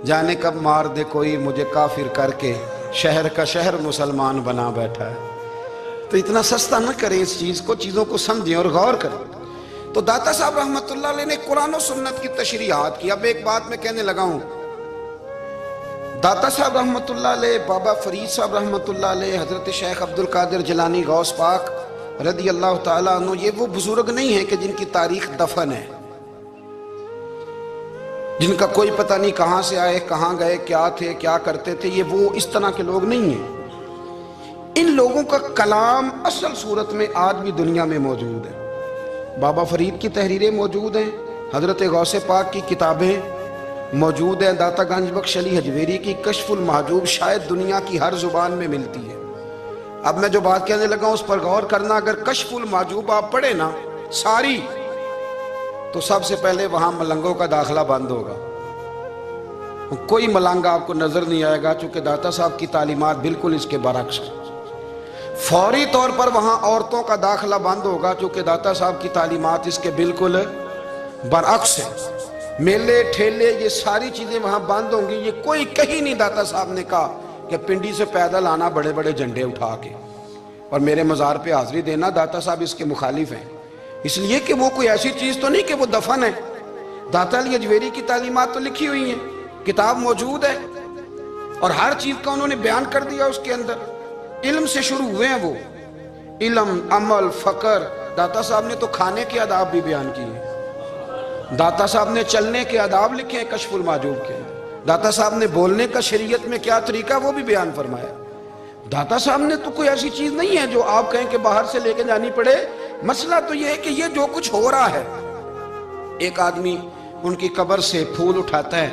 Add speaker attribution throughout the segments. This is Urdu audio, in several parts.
Speaker 1: جانے کب مار دے کوئی مجھے کافر کر کے، شہر کا شہر مسلمان بنا بیٹھا ہے۔ تو اتنا سستا نہ کریں اس چیز کو، چیزوں کو سمجھیں اور غور کریں۔ تو داتا صاحب رحمت اللہ علیہ نے قرآن و سنت کی تشریحات کی۔ اب ایک بات میں کہنے لگا ہوں، داتا صاحب رحمت اللہ علیہ، بابا فرید صاحب رحمت اللہ علیہ، حضرت شیخ عبد القادر جیلانی غوث پاک رضی اللہ تعالیٰ عنہ، یہ وہ بزرگ نہیں ہیں کہ جن کی تاریخ دفن ہے، جن کا کوئی پتہ نہیں کہاں سے آئے، کہاں گئے، کیا تھے، کیا کرتے تھے۔ یہ وہ اس طرح کے لوگ نہیں ہیں۔ ان لوگوں کا کلام اصل صورت میں آج بھی دنیا میں موجود ہے۔ بابا فرید کی تحریریں موجود ہیں، حضرت غوث پاک کی کتابیں موجود ہیں، داتا گنج بخش علی حجویری کی کشف المحجوب شاید دنیا کی ہر زبان میں ملتی ہے۔ اب میں جو بات کہنے لگا ہوں اس پر غور کرنا۔ اگر کشف المحجوب آپ پڑھیں نا ساری، تو سب سے پہلے وہاں ملنگوں کا داخلہ بند ہوگا، کوئی ملنگ آپ کو نظر نہیں آئے گا، چونکہ داتا صاحب کی تعلیمات بالکل اس کے برعکس ہیں۔ فوری طور پر وہاں عورتوں کا داخلہ بند ہوگا، چونکہ داتا صاحب کی تعلیمات اس کے بالکل برعکس ہیں۔ میلے ٹھیلے یہ ساری چیزیں وہاں بند ہوں گی۔ یہ کوئی کہیں نہیں داتا صاحب نے کہا کہ پنڈی سے پیدل آنا بڑے بڑے جھنڈے اٹھا کے اور میرے مزار پہ حاضری دینا، داتا صاحب اس کے مخالف ہیں، اس لیے کہ وہ کوئی ایسی چیز تو نہیں کہ وہ دفن ہے۔ داتا علی حجویری کی تعلیمات تو لکھی ہوئی ہیں، کتاب موجود ہے، اور ہر چیز کا انہوں نے بیان کر دیا اس کے اندر۔ علم سے شروع ہوئے ہیں وہ، علم، عمل، فقر۔ داتا صاحب نے تو کھانے کے آداب بھی بیان کیے، داتا صاحب نے چلنے کے آداب لکھے ہیں کشف المحجوب کے، داتا صاحب نے بولنے کا شریعت میں کیا طریقہ وہ بھی بیان فرمایا۔ داتا صاحب نے تو کوئی ایسی چیز نہیں ہے جو آپ کہیں کہ باہر سے لے کے جانی پڑے۔ مسئلہ تو یہ ہے کہ یہ جو کچھ ہو رہا ہے، ایک آدمی ان کی قبر سے پھول اٹھاتا ہے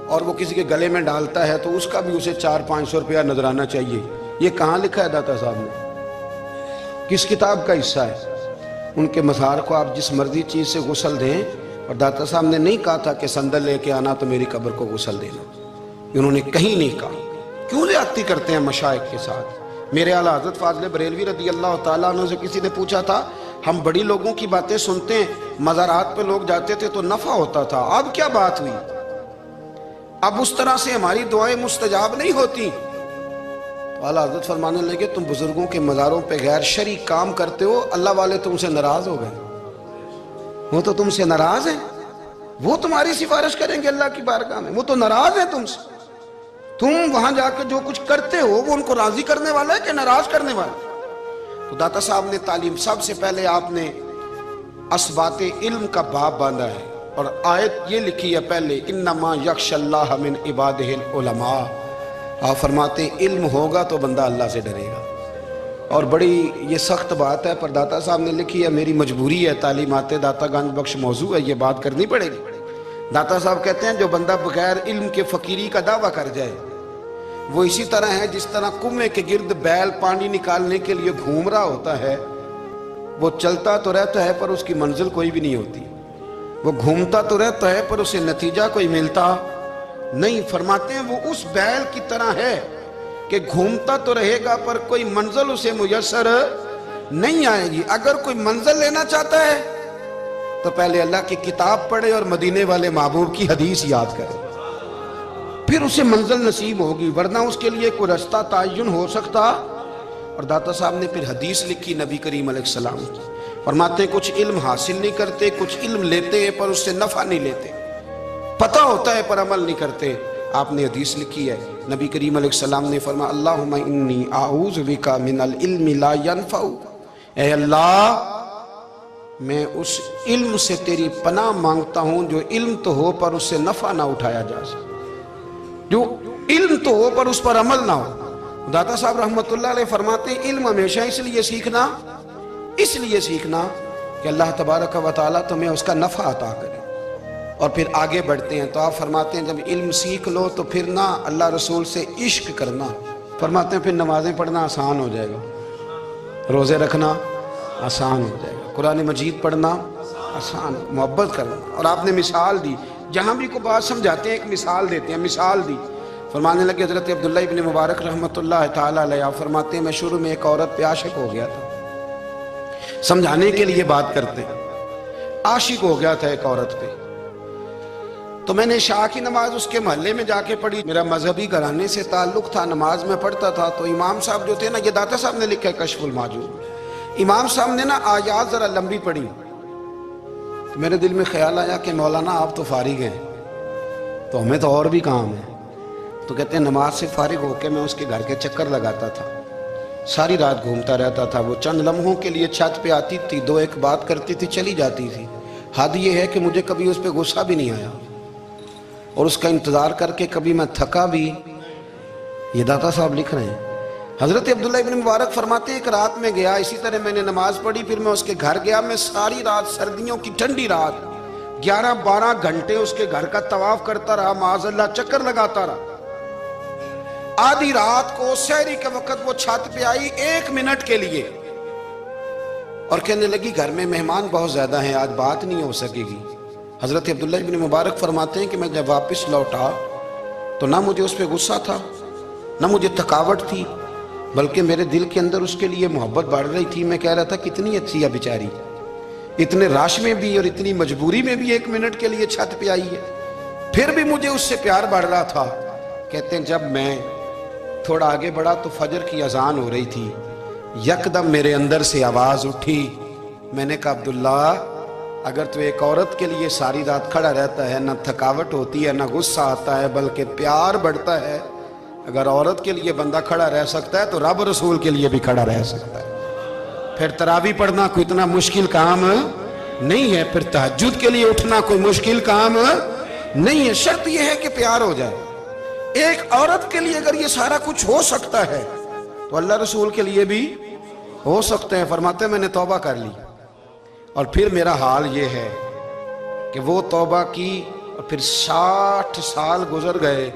Speaker 1: اور وہ کسی کے گلے میں ڈالتا ہے تو اس کا بھی اسے 400-500 روپیہ نذرانہ چاہیے۔ یہ کہاں لکھا ہے داتا صاحب نے؟ کس کتاب کا حصہ ہے؟ ان کے مزار کو آپ جس مرضی چیز سے غسل دیں، اور داتا صاحب نے نہیں کہا تھا کہ سندل لے کے آنا تو میری قبر کو غسل دینا، انہوں نے کہیں نہیں کہا۔ کیوں زیادتی کرتے ہیں مشائخ کے ساتھ؟ میرے اعلیٰ حضرت فاضل بریلوی رضی اللہ تعالیٰ عنہ سے کسی نے پوچھا تھا، ہم بڑی لوگوں کی باتیں سنتے ہیں، مزارات پہ لوگ جاتے تھے تو نفع ہوتا تھا، اب کیا بات ہوئی؟ اب اس طرح سے ہماری دعائیں مستجاب نہیں ہوتی۔ اعلیٰ حضرت فرمانے لگے، تم بزرگوں کے مزاروں پہ غیر شرعی کام کرتے ہو، اللہ والے تم سے ناراض ہو گئے، وہ تو تم سے ناراض ہیں، وہ تمہاری سفارش کریں گے اللہ کی بارگاہ میں، وہ تو ناراض ہیں تم سے۔ تم وہاں جا کے جو کچھ کرتے ہو وہ ان کو راضی کرنے والا ہے کہ ناراض کرنے والا؟ تو داتا صاحب نے تعلیم، سب سے پہلے آپ نے اسبات علم کا باب باندھا ہے، اور آیت یہ لکھی ہے پہلے، انما یخشی اللہ من عبادہ العلماء۔ آپ فرماتے ہیں علم ہوگا تو بندہ اللہ سے ڈرے گا، اور بڑی یہ سخت بات ہے، پر داتا صاحب نے لکھی ہے، میری مجبوری ہے، تعلیمات داتا گنج بخش موضوع ہے، یہ بات کرنی پڑے گی۔ داتا صاحب کہتے ہیں جو بندہ بغیر علم کے فقیری کا دعویٰ کر جائے، وہ اسی طرح ہے جس طرح کنویں کے گرد بیل پانی نکالنے کے لیے گھوم رہا ہوتا ہے، وہ چلتا تو رہتا ہے پر اس کی منزل کوئی بھی نہیں ہوتی، وہ گھومتا تو رہتا ہے پر اسے نتیجہ کوئی ملتا نہیں۔ فرماتے ہیں وہ اس بیل کی طرح ہے کہ گھومتا تو رہے گا پر کوئی منزل اسے میسر نہیں آئے گی۔ اگر کوئی منزل لینا چاہتا ہے تو پہلے اللہ کی کتاب پڑھے اور مدینے والے محبوب کی حدیث یاد کرے، پھر اسے منزل نصیب ہوگی، ورنہ اس کے لیے کوئی رستہ تعین ہو سکتا۔ اور داتا صاحب نے پھر حدیث لکھی نبی کریم علیہ السلام کی، فرماتے ہیں کچھ علم حاصل نہیں کرتے، کچھ علم لیتے ہیں پر اس سے نفع نہیں لیتے، پتہ ہوتا ہے پر عمل نہیں کرتے۔ آپ نے حدیث لکھی ہے، نبی کریم علیہ السلام نے فرمایا، اللہم انی اعوذ بک من العلم لا ینفع، اے اللہ میں اس علم سے تیری پناہ مانگتا ہوں جو علم تو ہو پر اس سے نفع نہ اٹھایا جا سکے، جو علم تو ہو پر اس پر عمل نہ ہو۔ داتا صاحب رحمت اللہ علیہ فرماتے ہیں علم ہمیشہ اس لیے سیکھنا کہ اللہ تبارک و تعالیٰ تمہیں اس کا نفع عطا کرے، اور پھر آگے بڑھتے ہیں تو آپ فرماتے ہیں جب علم سیکھ لو تو پھر نہ اللہ رسول سے عشق کرنا، فرماتے ہیں پھر نمازیں پڑھنا آسان ہو جائے گا، روزے رکھنا آسان ہو جائے گا، قرآن مجید پڑھنا آسان، محبت کرنا۔ اور آپ نے مثال دی، جہاں بھی کوئی بات سمجھاتے ہیں ایک مثال دیتے ہیں، مثال دی، فرمانے لگے حضرت عبداللہ ابن مبارک رحمت اللہ تعالیٰ علیہ، آپ فرماتے ہیں میں شروع میں ایک عورت پہ عاشق ہو گیا تھا، سمجھانے کے لیے بات کرتے ہیں، عاشق ہو گیا تھا ایک عورت پہ، تو میں نے عشاء کی نماز اس کے محلے میں جا کے پڑھی. میرا مذہبی گھرانے سے تعلق تھا, نماز میں پڑھتا تھا. تو امام صاحب جو تھے نا, یہ داتا صاحب نے لکھا ہے کشف المحجوب, امام صاحب نے نا آیات ذرا لمبی پڑھی. تو میرے دل میں خیال آیا کہ مولانا آپ تو فارغ ہیں, تو ہمیں تو اور بھی کام ہے. تو کہتے ہیں نماز سے فارغ ہو کے میں اس کے گھر کے چکر لگاتا تھا, ساری رات گھومتا رہتا تھا. وہ چند لمحوں کے لیے چھت پہ آتی تھی, دو ایک بات کرتی تھی, چلی جاتی تھی. حد یہ ہے کہ مجھے کبھی اس پہ غصہ بھی نہیں آیا, اور اس کا انتظار کر کے کبھی میں تھکا بھی. یہ داتا صاحب لکھ رہے ہیں. حضرت عبداللہ ابن مبارک فرماتے ہیں ایک رات میں گیا, اسی طرح میں نے نماز پڑھی, پھر میں اس کے گھر گیا. میں ساری رات, سردیوں کی ٹھنڈی رات, 11-12 گھنٹے اس کے گھر کا طواف کرتا رہا, معاذ اللہ چکر لگاتا رہا. آدھی رات کو سحری کے وقت وہ چھت پہ آئی 1 منٹ کے لیے, اور کہنے لگی گھر میں مہمان بہت زیادہ ہیں, آج بات نہیں ہو سکے گی. حضرت عبداللہ ابن مبارک فرماتے ہیں کہ میں جب واپس لوٹا تو نہ مجھے اس پہ غصہ تھا, نہ مجھے تھکاوٹ تھی, بلکہ میرے دل کے اندر اس کے لیے محبت بڑھ رہی تھی. میں کہہ رہا تھا کتنی اچھی ہے بیچاری, اتنے راش میں بھی اور اتنی مجبوری میں بھی 1 منٹ کے لیے چھت پہ آئی ہے, پھر بھی مجھے اس سے پیار بڑھ رہا تھا. کہتے ہیں جب میں تھوڑا آگے بڑھا تو فجر کی اذان ہو رہی تھی, یکدم میرے اندر سے آواز اٹھی. میں نے کہا عبداللہ, اگر تو ایک عورت کے لیے ساری رات کھڑا رہتا ہے, نہ تھکاوٹ ہوتی ہے, نہ غصہ آتا ہے, بلکہ پیار بڑھتا ہے, اگر عورت کے لیے بندہ کھڑا رہ سکتا ہے تو رب رسول کے لیے بھی کھڑا رہ سکتا ہے. پھر تراویح پڑھنا کوئی اتنا مشکل کام نہیں ہے, پھر تہجد کے لیے اٹھنا کوئی مشکل کام نہیں ہے. شرط یہ ہے کہ پیار ہو جائے. ایک عورت کے لیے اگر یہ سارا کچھ ہو سکتا ہے تو اللہ رسول کے لیے بھی ہو سکتے ہیں. فرماتے ہیں میں نے توبہ کر لی, اور پھر میرا حال یہ ہے کہ وہ توبہ کی, اور پھر 60 سال گزر گئے,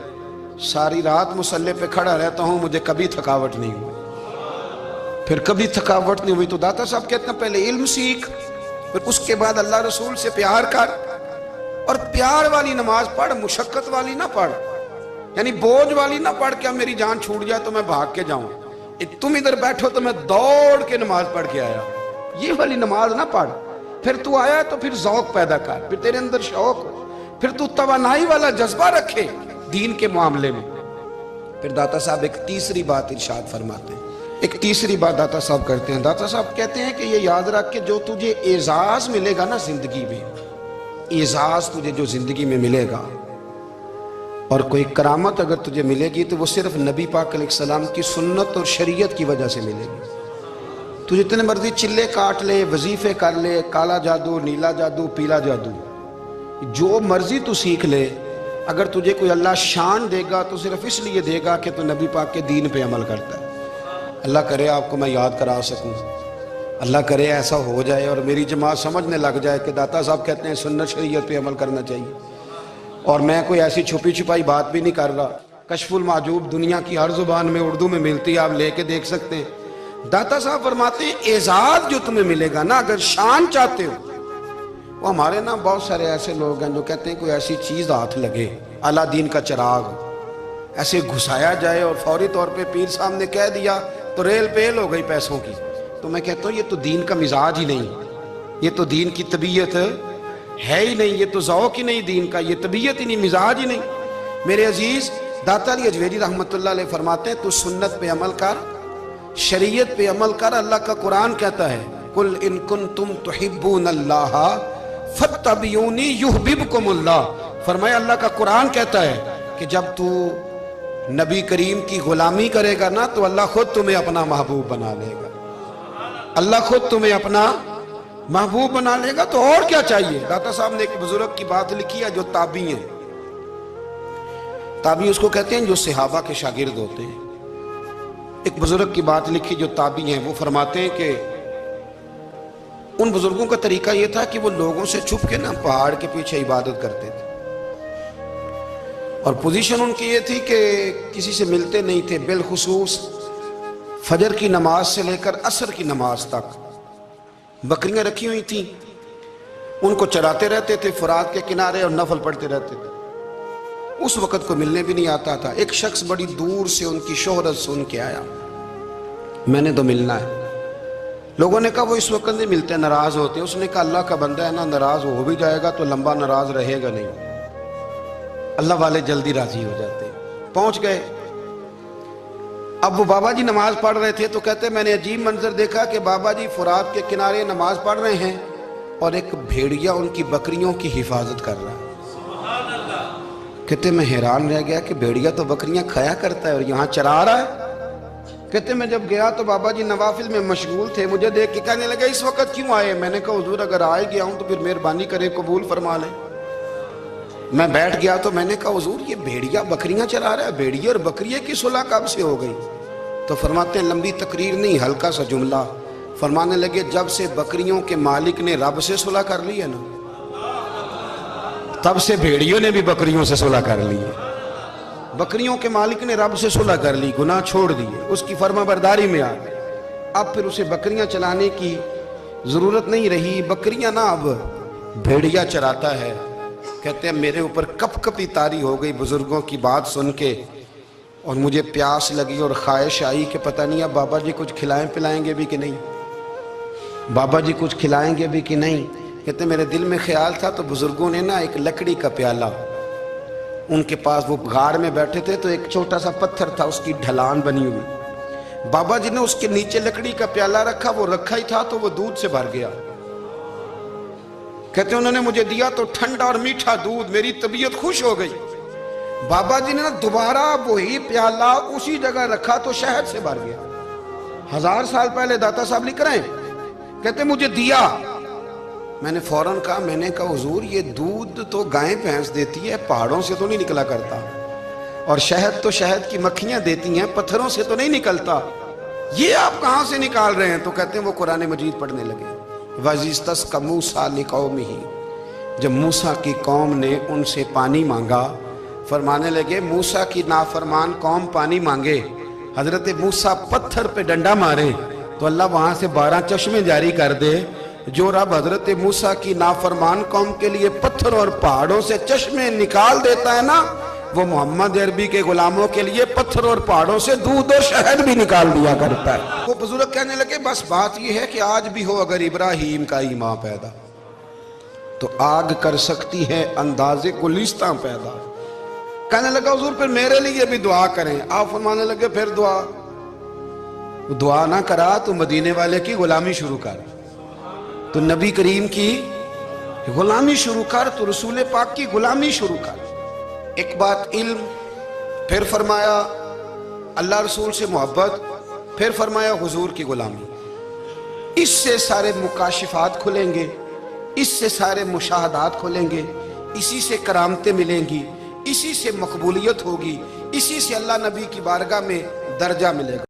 Speaker 1: ساری رات مصلی پہ کھڑا رہتا ہوں, مجھے کبھی تھکاوٹ نہیں ہوئی, پھر کبھی تھکاوٹ نہیں ہوئی. تو داتا صاحب کہتے ہیں پہلے علم سیکھ, پھر اس کے بعد اللہ رسول سے پیار کر, اور پیار والی نماز پڑھ, مشقت والی نہ پڑھ, یعنی بوجھ والی نہ پڑھ کہ اب میری جان چھوٹ جائے تو میں بھاگ کے جاؤں, تم ادھر بیٹھو تو میں دوڑ کے نماز پڑھ کے آیا, یہ والی نماز نہ پڑھ. پھر تو آیا تو پھر ذوق پیدا کر, پھر تیرے اندر شوق ہو, پھر تو توانائی والا جذبہ رکھے دین کے معاملے میں. پھر داتا صاحب ایک تیسری بات ارشاد فرماتے ہیں, ایک تیسری بات داتا صاحب کرتے ہیں. داتا صاحب کہتے ہیں کہ یہ یاد رکھ کہ جو تجھے اعزاز ملے گا نا زندگی میں, اعزاز تجھے جو زندگی میں ملے گا, اور کوئی کرامت اگر تجھے ملے گی تو وہ صرف نبی پاک علیہ السلام کی سنت اور شریعت کی وجہ سے ملے گی. تو جتنے مرضی چلے کاٹ لے, وظیفے کر لے, کالا جادو, نیلا جادو, پیلا جادو, جو مرضی تو سیکھ لے, اگر تجھے کوئی اللہ شان دے گا تو صرف اس لیے دے گا کہ تو نبی پاک کے دین پہ عمل کرتا ہے. اللہ کرے آپ کو میں یاد کرا سکوں, اللہ کرے ایسا ہو جائے اور میری جماعت سمجھنے لگ جائے کہ داتا صاحب کہتے ہیں سنت شریعت پہ عمل کرنا چاہیے. اور میں کوئی ایسی چھپی چھپائی بات بھی نہیں کر رہا, کشف المحجوب دنیا کی ہر زبان میں اردو میں ملتی ہے, آپ لے کے دیکھ سکتے ہیں. داتا صاحب فرماتے ہیں اعزاز جو تمہیں ملے گا نا, اگر شان چاہتے ہو, وہ ہمارے نا بہت سارے ایسے لوگ ہیں جو کہتے ہیں کوئی ایسی چیز ہاتھ لگے, اعلیٰ دین کا چراغ ایسے گھسایا جائے اور فوری طور پہ پیر صاحب نے کہہ دیا تو ریل پیل ہو گئی پیسوں کی. تو میں کہتا ہوں یہ تو دین کا مزاج ہی نہیں, یہ تو دین کی طبیعت ہے ہی نہیں, یہ تو ذوق ہی نہیں دین کا, یہ طبیعت ہی نہیں, مزاج ہی نہیں. میرے عزیز داتا علی اجویری رحمۃ اللہ علیہ فرماتے ہیں تو سنت پہ عمل کر, شریعت پہ عمل کر. اللہ کا قرآن کہتا ہے قل ان کنتم تحبون اللہ فاتبعونی یحببکم اللہ. فرمایا اللہ کا قرآن کہتا ہے کہ جب تو نبی کریم کی غلامی کرے گا نا تو اللہ خود تمہیں اپنا محبوب بنا لے گا, اللہ خود تمہیں اپنا محبوب بنا لے گا. تو اور کیا چاہیے. داتا صاحب نے ایک بزرگ کی بات لکھی ہے جو تابعی ہیں, تابعی اس کو کہتے ہیں جو صحابہ کے شاگرد ہوتے ہیں. ایک بزرگ کی بات لکھی جو تابعی ہیں, وہ فرماتے ہیں کہ ان بزرگوں کا طریقہ یہ تھا کہ وہ لوگوں سے چھپ کے نا پہاڑ کے پیچھے عبادت کرتے تھے, اور پوزیشن ان کی یہ تھی کہ کسی سے ملتے نہیں تھے, بالخصوص فجر کی نماز سے لے کر عصر کی نماز تک بکریاں رکھی ہوئی تھیں, ان کو چراتے رہتے تھے فرات کے کنارے اور نفل پڑھتے رہتے تھے. اس وقت کو ملنے بھی نہیں آتا تھا. ایک شخص بڑی دور سے ان کی شہرت سن کے آیا, میں نے تو ملنا ہے. لوگوں نے کہا وہ اس وقت نہیں ملتے, ناراض ہوتے. اس نے کہا اللہ کا بندہ ہے نا, ناراض ہو بھی جائے گا تو لمبا ناراض رہے گا نہیں. اللہ والے جلدی راضی ہو جاتے ہیں۔ پہنچ گئے، اب وہ بابا جی نماز پڑھ رہے تھے تو کہتے میں نے عجیب منظر دیکھا کہ بابا جی فرات کے کنارے نماز پڑھ رہے ہیں اور ایک بھیڑیا ان کی بکریوں کی حفاظت کر رہا ہے۔ کہتے میں حیران رہ گیا کہ بھیڑیا تو بکریاں کھایا کرتا ہے اور یہاں چرا رہا ہے۔ کہتے میں جب گیا تو بابا جی نوافل میں مشغول تھے، مجھے دیکھ کے کہنے لگے اس وقت کیوں آئے؟ میں نے کہا حضور اگر آئے گیا ہوں تو پھر مہربانی کرے قبول فرما لیں۔ میں بیٹھ گیا تو میں نے کہا حضور یہ بھیڑیا بکریاں چلا رہا ہے، بھیڑیا اور بکریے کی صلح کب سے ہو گئی؟ تو فرماتے ہیں لمبی تقریر نہیں، ہلکا سا جملہ، فرمانے لگے جب سے بکریوں کے مالک نے رب سے صلح کر لی ہے نا، تب سے بھیڑیوں نے بھی بکریوں سے صلح کر لی ہے۔ بکریوں کے مالک نے رب سے صلح کر لی، گناہ چھوڑ دیے، اس کی فرما برداری میں آ گئے۔ اب پھر اسے بکریاں چلانے کی ضرورت نہیں رہی، بکریاں نہ اب بھیڑیا چراتا ہے۔ کہتے ہیں میرے اوپر کپ کپی طاری ہو گئی بزرگوں کی بات سن کے، اور مجھے پیاس لگی اور خواہش آئی کہ پتہ نہیں اب بابا جی کچھ کھلائیں پلائیں گے بھی کہ نہیں، بابا جی کچھ کھلائیں گے بھی کہ نہیں۔ کہتے میرے دل میں خیال تھا تو بزرگوں نے نا ایک لکڑی کا پیالہ، ان کے پاس وہ غار میں بیٹھے تھے تو ایک چھوٹا سا پتھر تھا، اس کی ڈھلان بنی ہوئی، بابا جی نے اس کے نیچے لکڑی کا پیالہ رکھا، وہ رکھا ہی تھا تو وہ دودھ سے بھر گیا۔ کہتے انہوں نے مجھے دیا تو ٹھنڈا اور میٹھا دودھ، میری طبیعت خوش ہو گئی۔ بابا جی نے دوبارہ وہی پیالہ اسی جگہ رکھا تو شہد سے بھر گیا۔ 1000 سال پہلے داتا صاحب لکھ رہے ہیں، کہتے مجھے دیا، میں نے فوراً کہا، میں نے کہا حضور یہ دودھ تو گائیں بھینس دیتی ہے، پہاڑوں سے تو نہیں نکلا کرتا، اور شہد تو شہد کی مکھیاں دیتی ہیں، پتھروں سے تو نہیں نکلتا، یہ آپ کہاں سے نکال رہے ہیں؟ تو کہتے ہیں وہ قرآن مجید پڑھنے لگے۔ وَإِذِ اسْتَسْقَى مُوسَىٰ لِقَوْمِهِ، جب موسیٰ کی قوم نے ان سے پانی مانگا، فرمانے لگے موسیٰ کی نافرمان قوم پانی مانگے، حضرت موسیٰ پتھر پہ ڈنڈا مارے تو اللہ وہاں سے 12 چشمے جاری کر دے۔ جو رب حضرت موسیٰ کی نافرمان قوم کے لیے پتھر اور پہاڑوں سے چشمے نکال دیتا ہے نا، وہ محمد عربی کے غلاموں کے لیے پتھر اور پہاڑوں سے دودھ اور شہد بھی نکال دیا کرتا ہے۔ وہ بزرگ کہنے لگے بس بات یہ ہے کہ آج بھی ہو اگر ابراہیم کا ایمان پیدا تو آگ کر سکتی ہے انداز گلستاں پیدا۔ کہنے لگا حضور پھر میرے لیے بھی دعا کریں۔ آپ فرمانے لگے پھر دعا نہ کرا تو مدینے والے کی غلامی شروع کر، تو نبی کریم کی غلامی شروع کر، تو رسول پاک کی غلامی شروع کر۔ ایک بات علم، پھر فرمایا اللہ رسول سے محبت، پھر فرمایا حضور کی غلامی۔ اس سے سارے مکاشفات کھلیں گے، اس سے سارے مشاہدات کھلیں گے، اسی سے کرامتیں ملیں گی، اسی سے مقبولیت ہوگی، اسی سے اللہ نبی کی بارگاہ میں درجہ ملے گا۔